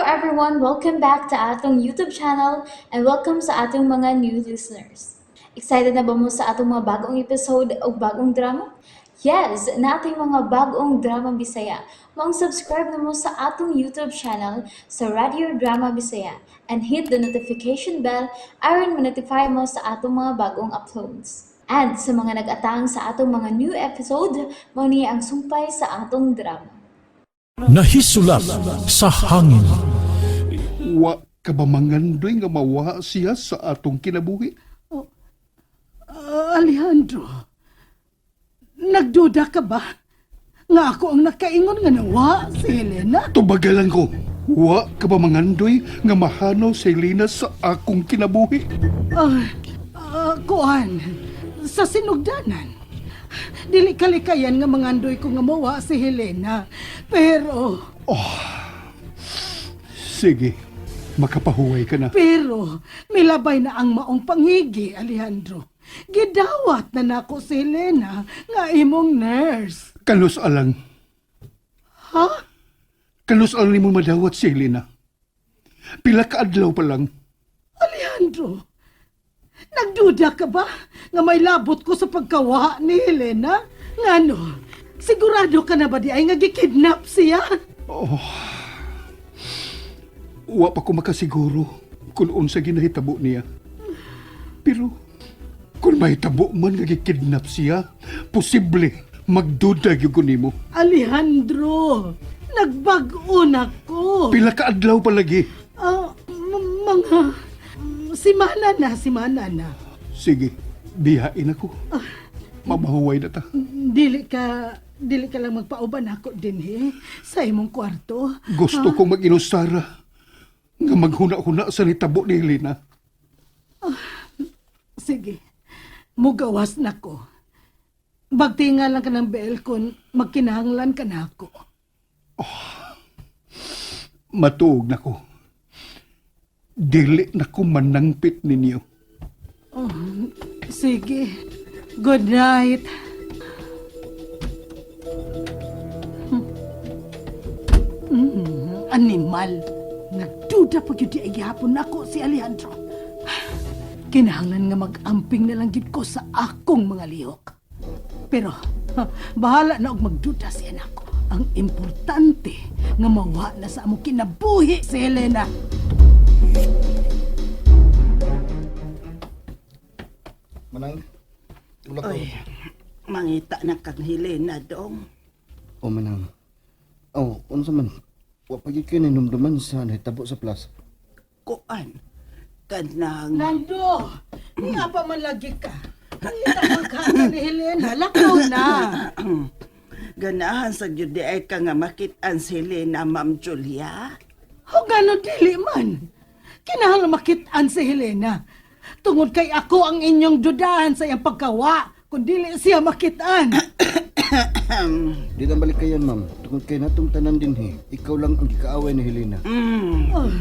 everyone! Welcome back to atong YouTube channel and welcome sa atong mga new listeners. Excited na ba mo sa atong mga bagong episode o bagong drama? Yes, na ating mga bagong drama Bisaya. Mag-subscribe na mo sa atong YouTube channel sa Radio Drama Bisaya and hit the notification bell aron ma-notify mo sa atong mga bagong uploads. And sa mga nag-atang sa atong mga new episode, mo niya ang sumpay sa atong drama. Nahisulat sa hangin. Wa ka ba mangandoy nga mawa siya sa atong kinabuhi? Alejandro, nagduda ka ba? Nga ako ang nakaingon nga nawa si Helena? Tubagalan ko, wa ka ba mangandoy nga mahanaw si Helena sa akong kinabuhi? Kuan, sa sinugdanan. Dili kalikayan nga mangandoy ko nga mawa si Helena. Pero, Sige, makapahuway ka na. pero, milabay na ang maong pangigi, Alejandro. Gidawat na nako si Helena nga imong nurse. Kalos alang, Ha? kalos alang ni mo madawat si Helena. Pila ka adlaw pa lang. Alejandro, nagduda ka ba nga may labot ko sa pagkawa ni Helena? Ngano, sigurado ka na ba di ay nga gikidnap siya? Wa pa ko makasiguro kung unsa ginahitabo niya. Pero, kung mahitabo man nga gikidnap siya, posible magduda gyud ko nimo. Alejandro, nagbago na ko. Pila ka adlaw pa lagi. Mga simana na. Sige, bihain ako. Mamahuway na ta. Dili ka lang magpauban ako din sa imong kwarto. Gusto kong mag-inusara nga maghuna-huna sa nitabo ni Helena. Sige, mugawas na ko. Bagtinga lang ka ng bel kung magkinahanglan ka na ako. Matuog na ko. Dili na ko manangpit ninyo. Sige, good night. Animal. Nagduda pa yun di ay hapon ako si Alejandro. Kinahanglan nga mag-amping na lang yun ko sa akong mga lihok. Pero, bahala na og magduda si anak ko. Ang importante nga mawa na sa among kinabuhi si Helena. Manang, tulak ko. Oy, mangita na kang Helena dong. O manang. Unsa man? Wa pa gyud kini numduman sa nahitabo sa plaza. Kuan, kanang... Nando, nga pa man lagi ka. Pangita man ka ni Helena, lakaw na. Ganahan sa Jude ay ka nga makitaan si Helena, Ma'am Julia. O gano'n dili man. Kinahanglan makitaan si Helena. Tungod kay ako ang inyong dudahan sa iyang pagkawa, kung dili siya makitaan. Di na balik kayan, ma'am. Tungod kay natong tanan din ikaw lang ang gikaaway ni Helena.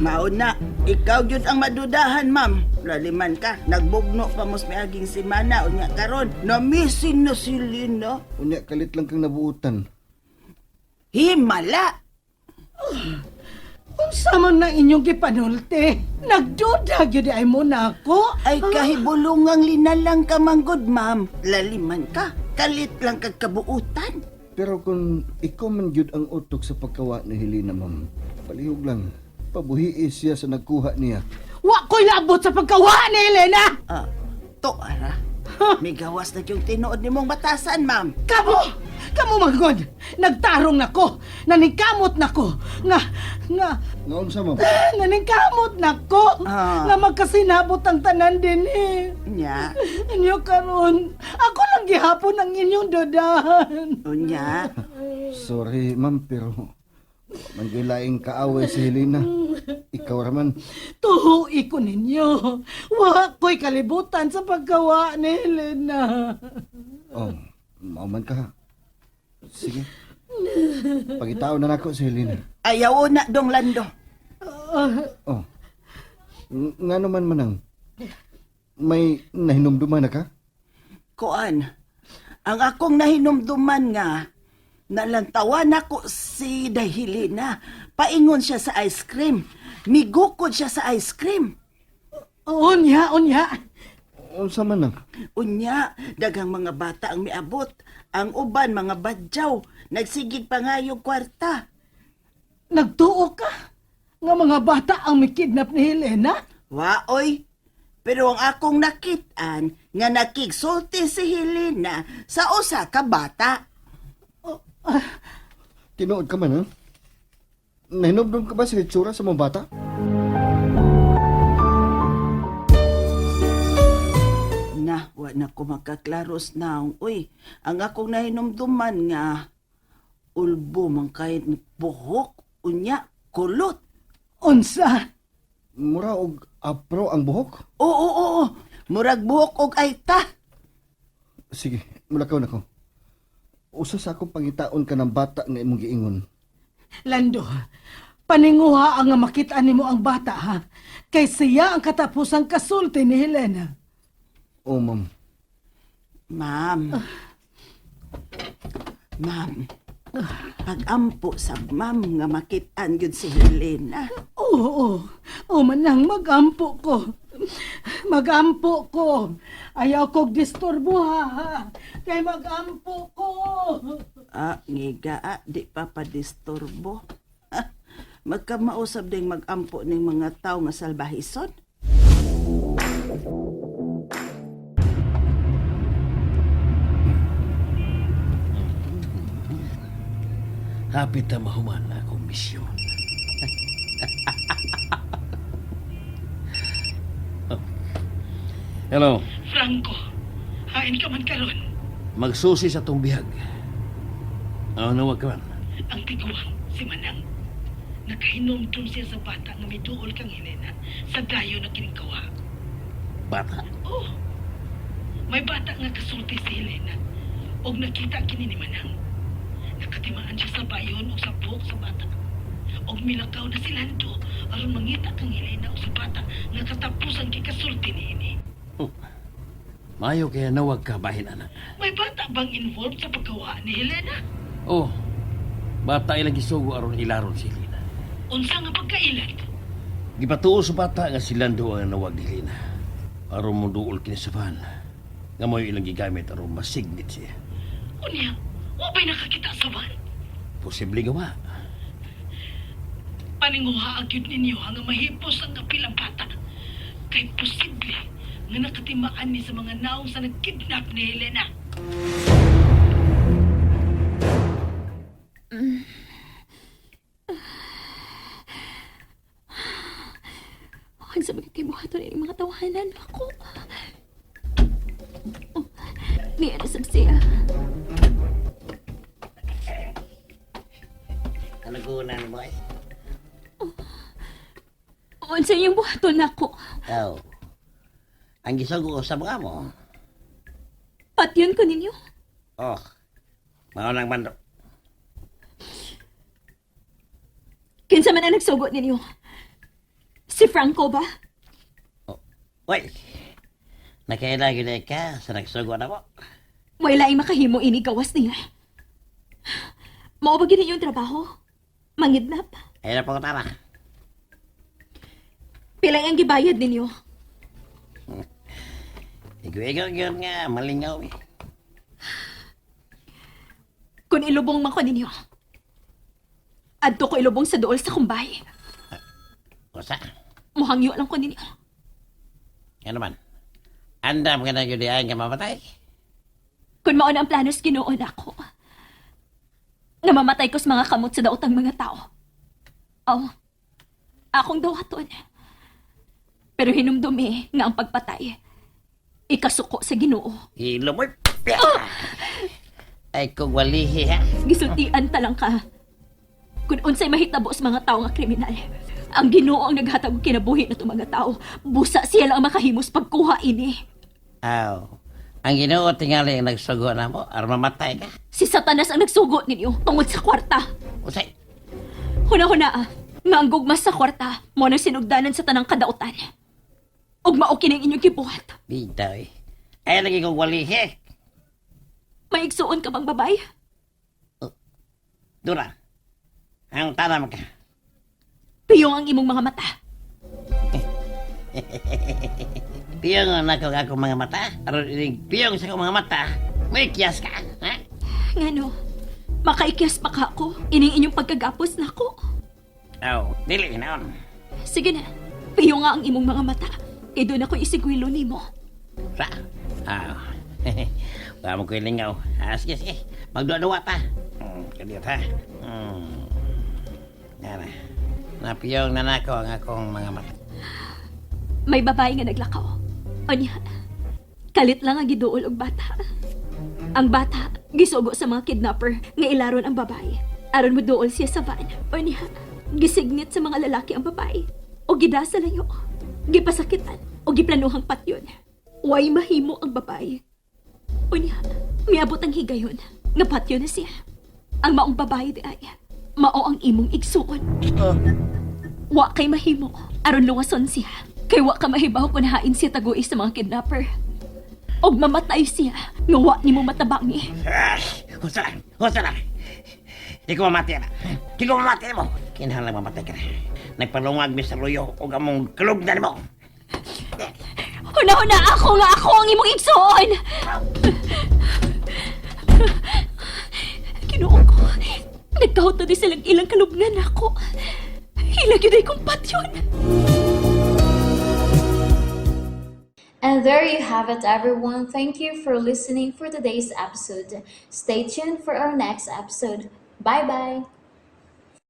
Mauna, ikaw jud ang madudahan, Ma'am. Laliman ka, nagbugno pa mos may aging simana, unya karon, namisin na si Helena. Unya kalit lang kang nabuutan. Himala! Unsa man na inyong gipanulti? Nagduda gyud ay mo na ako. Ay kahibulungang linalang ka manggod, Ma'am. Laliman ka, kalit lang kag kabuutan. Pero kung ikaw man gyud ang utok sa pagkawa ni Helena, ma'am, palihog lang. Pabuhii siya sa nagkuha niya. Wa ko'y labot sa pagkawa ni Helena. To ara. May gawas na yung tinuod ni mong batasan, Ma'am. Kamu magod. Nagtarong nako. Naningkamot nako. Nga Ngaon sa ma'am? naningkamot nako. Nga magkasinabot ang tanan din Nya, Inyo karon, ako lang gihapon ang inyong dudahan. unya. Sorry, ma'am, pero mangilaing kaaway si Helena. Ikaw raman. Tuhui ko ninyo. Wa ko'y kalibutan sa paggawa ni Helena. Mauman ka. Sige. Pagitao na nako si Helena. Ayaw na dong lando. Nga naman manang. May nahinumduman na ka? Kuan, ang akong nahinumduman nga, nalantawan ako si Dahilina, paingon siya sa ice cream. Migukod siya sa ice cream. Unya, unya. Unsa man na? Unya, daghang mga bata ang miabot. Ang uban, mga badyaw. Nagsigig pa nga yung kwarta. Nagtuo ka nga mga bata ang mikidnap ni Helena? Waoy, pero ang akong nakitaan nga nakigsulti si Helena sa usa ka bata. Tinuod ka man, ha? Nahinubdom ka ba sa itsura sa mga bata? Wa na ko makaklaros na. Uy, ang akong nahinumduman nga ulbo man kay buhok, unya, kulot. Unsa? Mura og apro ang buhok? Oo. Murag buhok og ayta. Sige, mulakaw na ko. Usa sa akong pangitaon ka ng bata nga imong giingon. Lando, paninguha ang nga makita nimo ang bata ha. Kay siya ang katapusang kasulti ni Helena. Oh, ma'am. Ma'am. Pag-ampo sa ma'am nga makitaan gyud si Helena. Oo, manang magampo ko. Magampo ko. Ayaw kog disturbo ha. Kay magampo ko. Ngiga, di pa padisturbo. Magkamausap ding mag-ampo ning mga tao nga salbahison. Hapit na mahuman na akong misyon. Oh. Hello, Franco, hain ka man karon. magsusi sa tong bihag. Nawag ka man. Ang tiguang, si Manang. Nakahinomdom siya sa bata nga may duol kang Helena sa dayo na kinikawa. Bata. Oh, may bata nga kasulti si Helena. Og nakita kini ni Manang. Nakatimaan siya sa bayon o sa buhok sa bata. Og milakaw na si Lando aron mangita kang Helena o sa bata nga katapusan kay kasulti niini. Oh. Mayo kaya nawag ka bahin anak. May bata bang involved sa paggawa ni Helena? Oh, bata ilang gisugo aron ilaron si Lina. Unsa nga pagkailan? Gipatuo sa bata nga si Lando ang nawag ni Lina. Aron mo duol kini sa van. Nga mo ilang gigamit aron masignit siya. Unya, wa ba'y nakakita sa van? Posible gawa. Paninguha agyud ninyo nga mahipos ang kapilang bata. Kay posible nga nakatimaan ni sa mga naong sa nagkidnap ni Helena. Ang sabi kay buhaton ni mga tawanan ako. Niya na siya. Kalagunan mo eh. Unsa yung buhaton ako? Oh. Ang gisugo ko sa mga mo. Patyon ko ninyo. Oh. Maunang bando. Kinsa man ang nagsugot ninyo? Si Franco ba? Oh. Uy. Nakailagi na ka sa nagsugo na mo. Wala ay makahimo ini gawas niya. Mao ba gini yung trabaho? Mangidnap? Ayun na po ko tama. Pilay ang gibayad ninyo? Ikaw yun nga, malingaw eh. Kung ilubong man ko ninyo. Adto ko ilubong sa dool sa kumbay. Kusa? Muhangyo lang ko ninyo. Ano man? Andam ka na yun diyan ka mamatay. Kung mauna ang planos ginoon ako. Namamatay ko sa mga kamot sa daotang mga tao. Oh, akong dawaton. Pero hinumdumi nga ang pagpatay. Ikasuko sa Ginoo. Ilumot. Ay kung walihi ha. Gisultian talang ka. Kung unsay mahitabo sa mga tao nga kriminal. Ang Ginoo ang naghatag og kinabuhi na mga tao. Busa siya lang ang makahimos pagkuha ini. Aw. Ang Ginoo tingali ang nagsugo na mo, ar mamatay ka. Si Satanas ang nagsugot ninyo tungod sa kwarta. Usay. Huna-huna nga ang gugmas sa kwarta mo nang sinugdanan sa tanang kadautan. Og mao kining inyong gibuhat. Bitaw eh. Ay lagi kong walihi. May igsuon ka bang babay? Dura. Ang tanam ka. Piyong ang imong mga mata. Piyong na ako mga mata. Aron ining piyong sa akong mga mata. May kiyas ka, ha? Ngano, makaikyas pa ka ako, ining inyong pagkagapos na ako. Dili naon. Sige na, piyo nga ang imong mga mata. Kaya doon ako isigwilo nimo. Sa? Wala mo ko ilingaw. Sige. Magdua-dua pa. Kadiyot ha. Yan na. Napiyong nanako ang akong mga mata. May babae nga naglakaw. Onya, kalit lang ang giduol og bata. Ang bata, gisugo sa mga kidnapper nga ilaron ang babae. Aron mo duol siya sa van. Onya, gisignit sa mga lalaki ang babae. O gidasa layo. Gipasakitan. O giplanuhang patyon. Way mahimo ang babae. Unya, miabot ang higayon. Nga patyon na siya. Ang maong babae di ay, mao ang imong igsuon. Wa kay mahimo. Aron luwason siya. Kay wa ka mahibaw kung nahain siya taguis sa mga kidnapper. Og mamatay siya. Nga wa ni mo matabangi. Huwag lang. Di ko mamati na. Di ko mamati mo. Kinahanglan mamatay ka na. Nagpalungag mi sa luyo o among kalugdan mo. Huna-huna ako ang imong igsuon! Kinuo ko. Nagkahot na di silang ilang kalubngan ako. Hilag yun ay kong patyon. And there you have it, everyone. Thank you for listening for today's episode. Stay tuned for our next episode. Bye-bye.